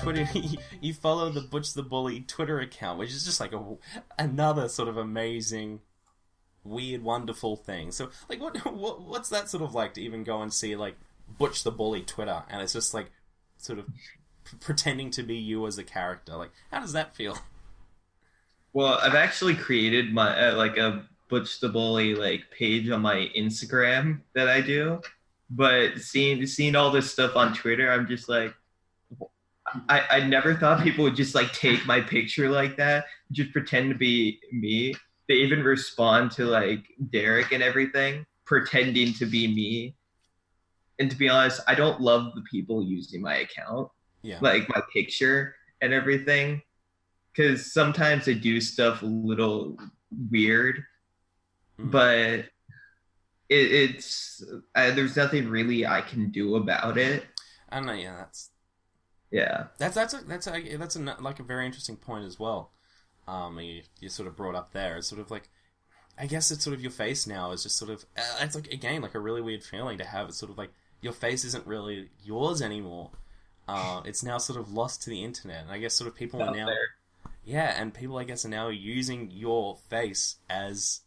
Twitter, you follow the Butch the Bully Twitter account, which is just like another sort of amazing, weird, wonderful thing. So, like, what's that sort of like to even go and see like Butch the Bully Twitter, and it's just like sort of pretending to be you as a character. Like, how does that feel? Well, I've actually created my like a Butch the Bully like page on my Instagram that I do, but seeing all this stuff on Twitter, I'm just like, I never thought people would just like take my picture like that, just pretend to be me. They even respond to like Derek and everything, pretending to be me. And to be honest, I don't love the people using my account, Yeah. like my picture and everything, because sometimes they do stuff a little weird, but it's there's nothing really I can do about it. I don't know. Yeah, that's Yeah. like a very interesting point as well. You sort of brought up there. It's sort of like, I guess it's sort of your face now is just sort of it's like again like a really weird feeling to have. It's sort of like your face isn't really yours anymore. It's now sort of lost to the internet, and I guess sort of people are now yeah, and people I guess are now using your face as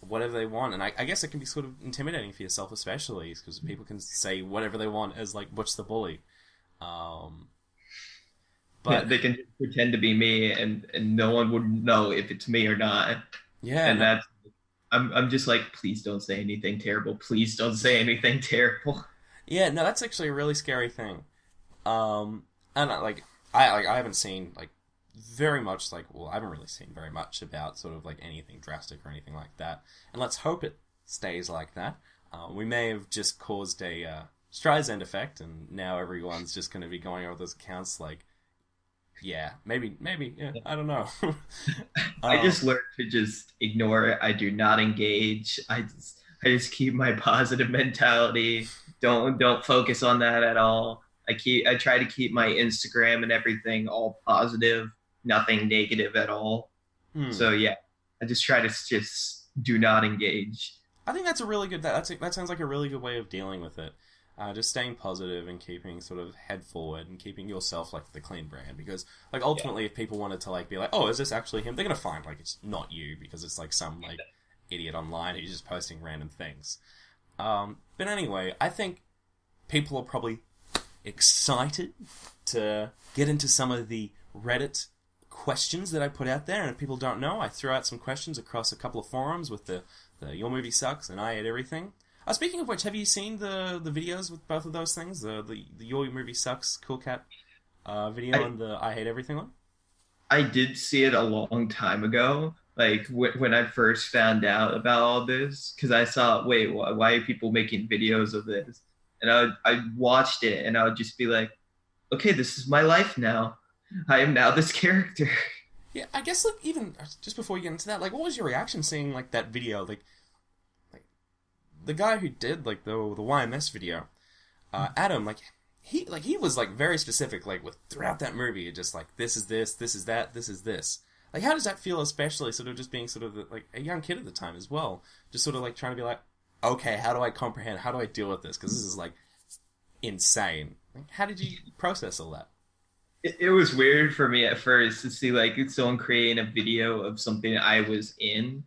whatever they want, and I guess it can be sort of intimidating for yourself, especially because people can say whatever they want as like Butch the Bully. But They can just pretend to be me, and no one would know if it's me or not. yeah, And no, that's I'm just like, please don't say anything terrible. Please don't say anything terrible. yeah, no, that's actually a really scary thing. And I haven't seen like very much like I haven't really seen very much about sort of like anything drastic or anything like that. And let's hope it stays like that. We may have just caused a Streisand effect, and now everyone's just going to be going over those accounts like, yeah, maybe, yeah, I don't know. I um, just learned to just ignore it. I do not engage. I just keep my positive mentality. Don't focus on that at all. I try to keep my Instagram and everything all positive, nothing negative at all. hmm. So yeah, I just try to just do not engage. I think that's a really good. That sounds like a really good way of dealing with it. Just staying positive and keeping sort of head forward and keeping yourself like the clean brand, because like Yeah. ultimately if people wanted to like be like, oh, is this actually him, they're gonna find like it's not you because it's like some like idiot online who's just posting random things. But anyway, I think people are probably excited to get into some of the Reddit questions that I put out there, and if people don't know, I threw out some questions across a couple of forums with the Your Movie Sucks and I Hate Everything. Speaking of which, have you seen the videos with both of those things? The Your Movie Sucks Cool Cat video I and the I Hate Everything one? I did see it a long time ago, like when I first found out about all this, because I saw, wait, why are people making videos of this? And I watched it, and I would just be like, okay, this is my life now. I am now this character. Yeah, I guess like even just before you get into that, like what was your reaction seeing like that video? Like the guy who did like the YMS video, Adam, he was like very specific, like with throughout that movie, just like this is this, this is that, this is this. Like, how does that feel, especially sort of just being sort of like a young kid at the time as well, just sort of like trying to be like, okay, how do I comprehend? How do I deal with this? Because this is like insane. Like, how did you process all that? It was weird for me at first to see like someone creating a video of something I was in,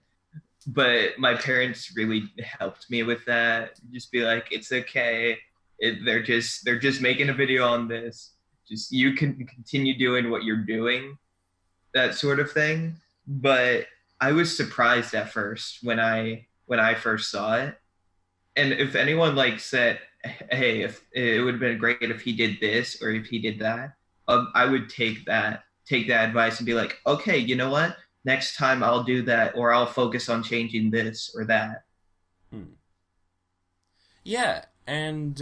but my parents really helped me with that. Just be like, it's okay. They're just making a video on this. Just you can continue doing what you're doing, that sort of thing. But I was surprised at first when I first saw it. And if anyone like said, "Hey, if it would have been great if he did this or if he did that," I would take that advice and be like, "Okay, you know what? Next time I'll do that, or I'll focus on changing this or that." Hmm. Yeah, and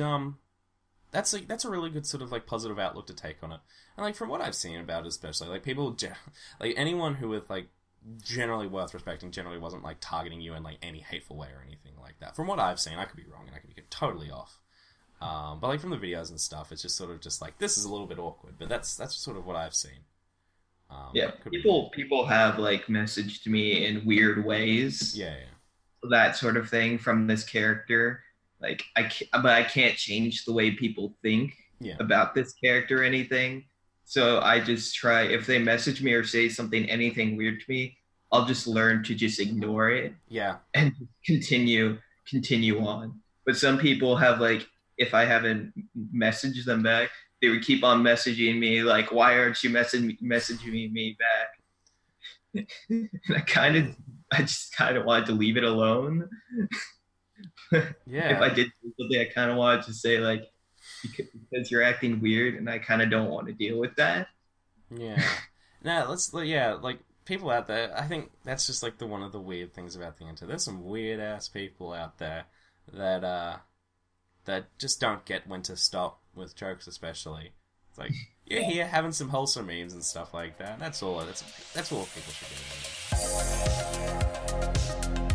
that's a really good sort of like positive outlook to take on it. And like from what I've seen about it, especially like like anyone who with like generally worth respecting generally wasn't like targeting you in like any hateful way or anything like that. From what I've seen, I could be wrong and I could be totally off. But like from the videos and stuff, it's just sort of just like this is a little bit awkward, but that's sort of what I've seen. Yeah, Could be wrong. people have like messaged me in weird ways, Yeah, that sort of thing from this character. Like but I can't change the way people think yeah, about this character or anything. So I just try, if they message me or say something, anything weird to me, I'll just learn to just ignore it Yeah. and continue on. But some people have like, if I haven't messaged them back, they would keep on messaging me like, why aren't you messaging me back? And I just kind of wanted to leave it alone. If I Yeah. did something, I kind of wanted to say like, because you're acting weird, and I kind of don't want to deal with that. Yeah. No, yeah, like, people out there, I think that's just, like, one of the weird things about the internet. There's some weird-ass people out there that, that just don't get when to stop with jokes, especially. It's like, you're here having some wholesome memes and stuff like that. That's all people should do.